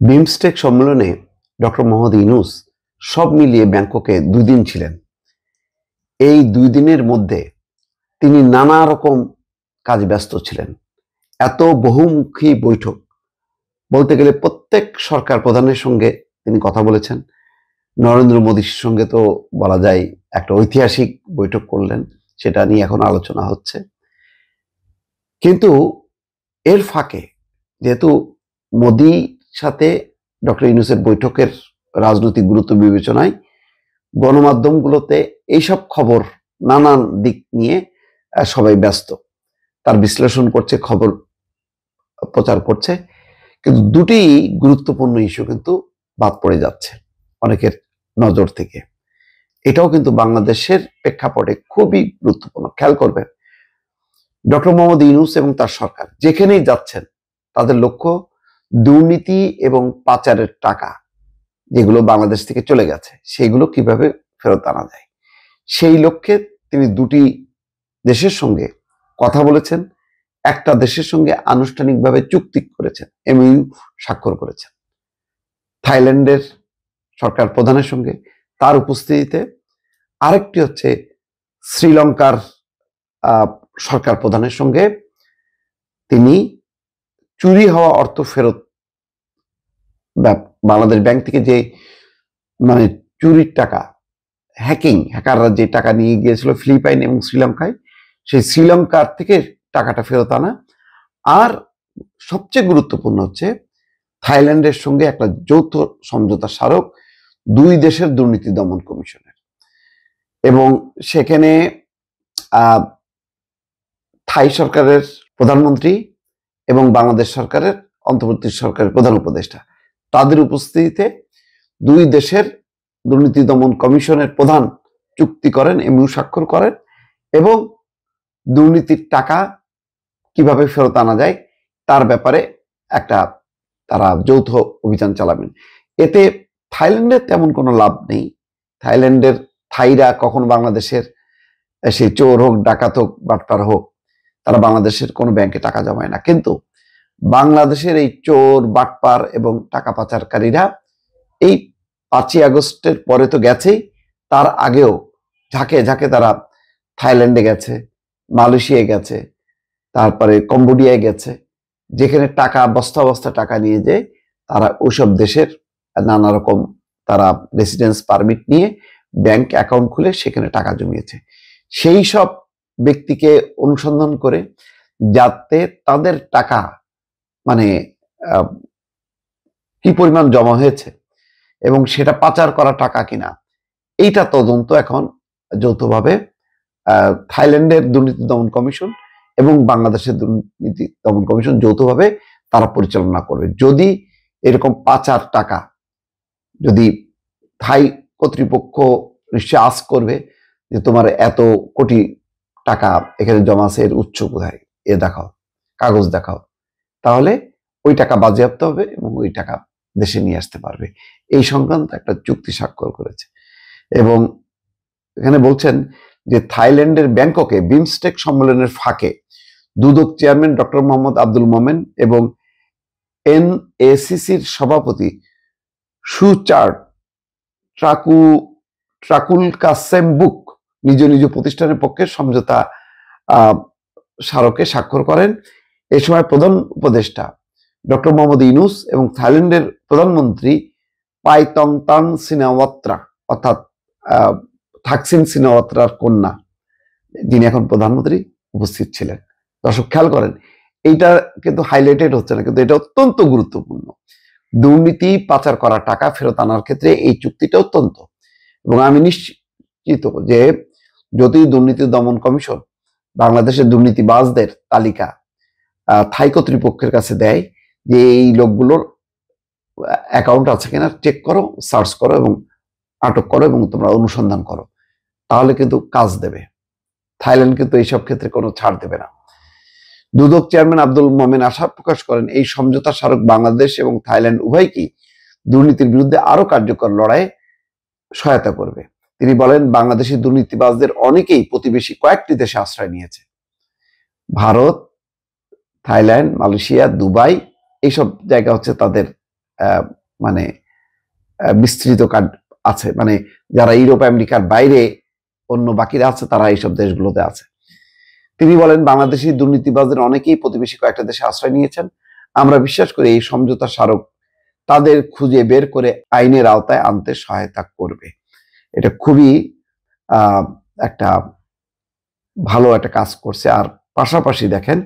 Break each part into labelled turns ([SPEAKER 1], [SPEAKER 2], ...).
[SPEAKER 1] বিমস্টেক সম্মেলনে ডক্টর মোহাম্মদ ইউনূস সব মিলিয়ে ব্যাংককে 2 দিন ছিলেন। এই 2 দিনের মধ্যে তিনি নানা রকম কাজে ব্যস্ত ছিলেন। এত বহুমুখী বৈঠক, বলতে গেলে প্রত্যেক সরকার প্রধানের সঙ্গে তিনি কথা বলেছেন। নরেন্দ্র মোদীর সঙ্গে তো বলা যায় একটা ঐতিহাসিক বৈঠক করলেন, সেটা নিয়ে এখন আলোচনা হচ্ছে। কিন্তু এর ফাঁকে যেহেতু মোদির সাথে ডক্টর ইউনূসের বৈঠকের রাজনৈতিক গুরুত্ব বিবেচনায় গণমাধ্যমগুলোতে এইসব খবর নানান দিক নিয়ে সবাই ব্যস্ত, তার বিশ্লেষণ করছে, খবর প্রচার করছে। কিন্তু দুটি গুরুত্বপূর্ণ ইস্যু কিন্তু বাদ পড়ে যাচ্ছে অনেকের নজর থেকে। এটাও কিন্তু বাংলাদেশের প্রেক্ষাপটে খুবই গুরুত্বপূর্ণ। খেয়াল করবেন, ডক্টর মোহাম্মদ ইউনূস এবং তার সরকার যেখানেই যাচ্ছেন তাদের লক্ষ্য দুর্নীতি এবং পাচারের টাকা যেগুলো বাংলাদেশ থেকে চলে গেছে সেগুলো কিভাবে ফেরত আনা যায়। সেই লক্ষ্যে তিনি দুটি দেশের সঙ্গে কথা বলেছেন, একটা দেশের সঙ্গে আনুষ্ঠানিকভাবে চুক্তি করেছেন, এমইউ স্বাক্ষর করেছেন থাইল্যান্ডের সরকার প্রধানের সঙ্গে, তার উপস্থিতিতে। আরেকটি হচ্ছে শ্রীলঙ্কার সরকার প্রধানের সঙ্গে তিনি চুরি হওয়া অর্থ ফেরত, বাংলাদেশ ব্যাংক থেকে যে চুরির টাকা, হ্যাকাররা যে টাকা নিয়ে গিয়েছিল ফিলিপাইন এবং শ্রীলঙ্কায়, সেই শ্রীলঙ্কার থেকে টাকাটা ফেরত আনা। আর সবচেয়ে গুরুত্বপূর্ণ হচ্ছে থাইল্যান্ডের সঙ্গে একটা যৌথ সমঝোতা স্মারক 2 দেশের দুর্নীতি দমন কমিশনের, এবং সেখানে থাই সরকারের প্রধানমন্ত্রী এবং বাংলাদেশ সরকারের অন্তর্বর্তী সরকারের প্রধান উপদেষ্টা, তাদের উপস্থিতিতে 2 দেশের দুর্নীতি দমন কমিশনের প্রধান চুক্তি করেন, এমইউ স্বাক্ষর করেন, এবং দুর্নীতির টাকা কিভাবে ফেরত আনা যায় তার ব্যাপারে একটা তারা যৌথ অভিযান চালাবেন। এতে থাইল্যান্ডের তেমন কোনো লাভ নেই। থাইল্যান্ডের থাইরা কখনো বাংলাদেশের সেই চোর হোক, ডাকাত হোক, বাটপার হোক, তারা বাংলাদেশের কোনো ব্যাংকে টাকা জমায় না। কিন্তু বাংলাদেশের এই চোর, বাটপার এবং টাকা পাচারকারীরা এই 5ই আগস্টের পরে তো গেছেই, তার আগেও ঝাঁকে ঝাঁকে তারা থাইল্যান্ডে গেছে, মালয়েশিয়ায় গেছে, তারপরে কম্বোডিয়ায় গেছে, যেখানে টাকা বস্তা বস্তা টাকা নিয়ে যায় তারা ওইসব দেশের নানা রকম তারা রেসিডেন্স পারমিট নিয়ে ব্যাংক অ্যাকাউন্ট খুলে সেখানে টাকা জমিয়েছে। সেই সব ব্যক্তিকে অনুসন্ধান করে যাতে তাদের টাকা কি পরিমাণ জমা হয়েছে এবং সেটা পাচার করা টাকা কিনা, এইটা তদন্ত এখন যৌথভাবে থাইল্যান্ডের দুর্নীতি দমন কমিশন এবং বাংলাদেশের দুর্নীতি দমন কমিশন যৌথভাবে তারা পরিচালনা করবে। যদি এরকম পাচার টাকা, যদি থাই কর্তৃপক্ষ নিশ্চয় আস করবে যে তোমার এত কোটি টাকা এখানে জমা আছে, এর উৎস কোথায়, এ দেখাও, কাগজ দেখাও, তাহলে ওই টাকা বাজেয়াপ্ত হবে এবং ওই টাকা দেশে নিয়ে আসতে পারবে। এই সংক্রান্ত একটা চুক্তি স্বাক্ষর করেছে। এবং এখানে বলছেন যে থাইল্যান্ডের ব্যাংককে বিমস্টেক সম্মেলনের ফাঁকে দুদক চেয়ারম্যান ডক্টর মোহাম্মদ আব্দুল মোমেন এবং এনএসিসির সভাপতি সুচার্ট ট্রাকুলকাসেমবুক নিজ নিজ প্রতিষ্ঠানের পক্ষে সমঝোতা স্মারকে স্বাক্ষর করেন। এ সময় প্রধান উপদেষ্টা ডক্টর মোহাম্মদ ইউনূস এবং থাইল্যান্ডের প্রধানমন্ত্রী পাইতংতান সিনাওয়াত্রা, অর্থাৎ থাকসিন সিনাওয়াত্রার কন্যা, যিনি এখন প্রধানমন্ত্রী, উপস্থিত ছিলেন। দর্শক খেয়াল করেন, এইটা কিন্তু হাইলাইটেড হচ্ছে না, কিন্তু এটা অত্যন্ত গুরুত্বপূর্ণ। দুর্নীতি, পাচার করা টাকা ফেরত আনার ক্ষেত্রে এই চুক্তিটা অত্যন্ত, এবং আমি নিশ্চিত যে যদি দুর্নীতি দমন কমিশন বাংলাদেশের দুর্নীতিবাজদের তালিকা থাই কর্তৃপক্ষের কাছে দেয় যে এই লোকগুলোর অ্যাকাউন্ট আছে কিনা চেক করো, সার্চ করো এবং আটক করো এবং তোমরা অনুসন্ধান করো, তাহলে কিন্তু কাজ দেবে। থাইল্যান্ড কিন্তু এইসব ক্ষেত্রে কোনো ছাড় দেবে না। দুদক চেয়ারম্যান আব্দুল মোমেন আশা প্রকাশ করেন এই সমঝোতা স্মারক বাংলাদেশ এবং থাইল্যান্ড উভয়কেই দুর্নীতির বিরুদ্ধে আরো কার্যকর লড়াইয়ে সহায়তা করবে। তিনি বলেন, বাংলাদেশি দুর্নীতিবাজদের অনেকেই প্রতিবেশী কয়েকটি দেশে আশ্রয় নিয়েছে। ভারত, থাইল্যান্ড, মালয়েশিয়া, দুবাই, এইসব জায়গা হচ্ছে তাদের মানে বিস্তৃত কার্ড আছে, মানে যারা ইউরোপ আমেরিকার বাইরে অন্য বাকিরা আছে তারা এইসব দেশগুলোতে আছে। তিনি বলেন, বাংলাদেশি দুর্নীতিবাজদের অনেকেই প্রতিবেশী কয়েকটা দেশে আশ্রয় নিয়েছেন। আমরা বিশ্বাস করি এই সমঝোতা স্মারক তাদের খুঁজে বের করে আইনের আওতায় আনতে সহায়তা করবে। এটা খুবই একটা ভালো একটা কাজ করছে। আর পাশাপাশি দেখেন,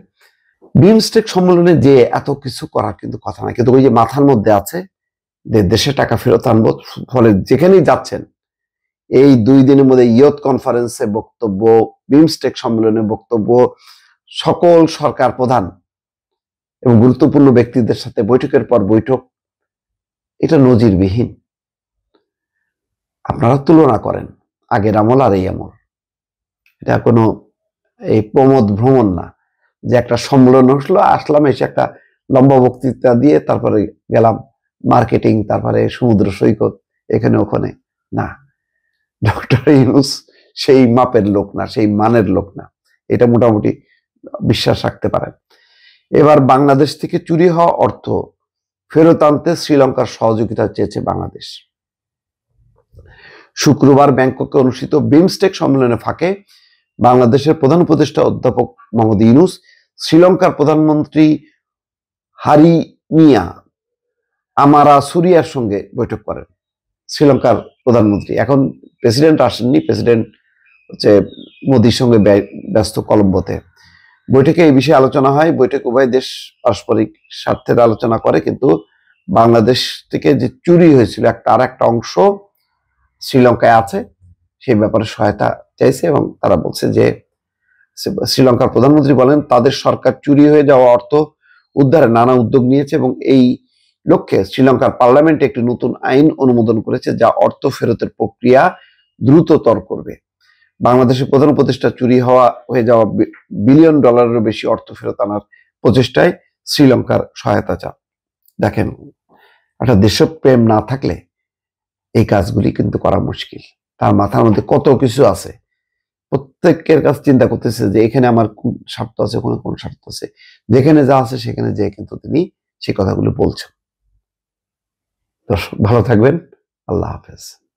[SPEAKER 1] বিমস্টেক সম্মেলনে যে এত কিছু করার কিন্তু কথা না, কিন্তু ওই যে মাথার মধ্যে আছে যে দেশে টাকা ফেরত আনবো, ফলে যেখানেই যাচ্ছেন এই 2 দিনের মধ্যে ইয়ত কনফারেন্সে বক্তব্য, বিমস্টেক সম্মেলনে বক্তব্য, সকল সরকার প্রধান এবং গুরুত্বপূর্ণ ব্যক্তিদের সাথে বৈঠকের পর বৈঠক, এটা নজিরবিহীন। আপনারা তুলনা করেন আগের আমল আর এই আমল, এটা কোনো এই প্রমোদ ভ্রমণ না যে একটা সম্মেলন হলো, আসলাম, এসে একটা লম্বা বক্তৃতা দিয়ে তারপরে গেলাম মার্কেটিং, তারপরে সমুদ্র সৈকত এখানে ওখানে। না, ডক্টর ইউনূস সেই মাপের লোক না, সেই মানের লোক না, এটা মোটামুটি বিশ্বাস রাখতে পারেন। এবার বাংলাদেশ থেকে চুরি হওয়া অর্থ ফেরত আনতে শ্রীলঙ্কার সহযোগিতা চেয়েছে বাংলাদেশ। শুক্রবার ব্যাংককে অনুষ্ঠিত বিমস্টেক সম্মেলনে ফাঁকে বাংলাদেশের প্রধান উপদেষ্টা অধ্যাপক মোহাম্মদ ইউনূস শ্রীলঙ্কার প্রধানমন্ত্রী হারিনিয়া আমারাসুরিয়ার সঙ্গে বৈঠক করেন। শ্রীলঙ্কার প্রধানমন্ত্রী, এখন প্রেসিডেন্ট আসেননি, প্রেসিডেন্ট হচ্ছে মোদির সঙ্গে ব্যস্ত কলম্বোতে। বৈঠকে এই বিষয়ে আলোচনা হয়। বৈঠকে উভয় দেশ পারস্পরিক স্বার্থের আলোচনা করে, কিন্তু বাংলাদেশ থেকে যে চুরি হয়েছিল আর একটা অংশ শ্রীলঙ্কায় আছে, সেই ব্যাপারে সহায়তা চাইছে। এবং তারা বলছে যে, শ্রীলঙ্কার প্রধানমন্ত্রী বলেন, তাদের সরকার চুরি হয়ে যাওয়া অর্থ উদ্ধারে নানা উদ্যোগ নিয়েছে এবং এই লক্ষ্যে শ্রীলঙ্কার পার্লামেন্টে একটি নতুন আইন অনুমোদন করেছে যা অর্থ ফেরতের প্রক্রিয়া দ্রুততর করবে। বাংলাদেশের প্রধান উপদেষ্টা চুরি হয়ে যাওয়া বিলিয়ন ডলারেরও বেশি অর্থ ফেরত আনার প্রচেষ্টায় শ্রীলঙ্কার সহায়তা চান। দেখেন, একটা দেশপ্রেম না থাকলে এই কাজগুলি কিন্তু করা মুশকিল। তার মাথার মধ্যে কত কিছু আছে, প্রত্যেকের কাছে চিন্তা করতেছে যে এখানে আমার কোন স্বার্থ আছে, ওখানে কোন স্বার্থ আছে, যেখানে যা আছে সেখানে যে কিন্তু তিনি সেই কথাগুলো বলছেন। দর্শক ভালো থাকবেন, আল্লাহ হাফেজ।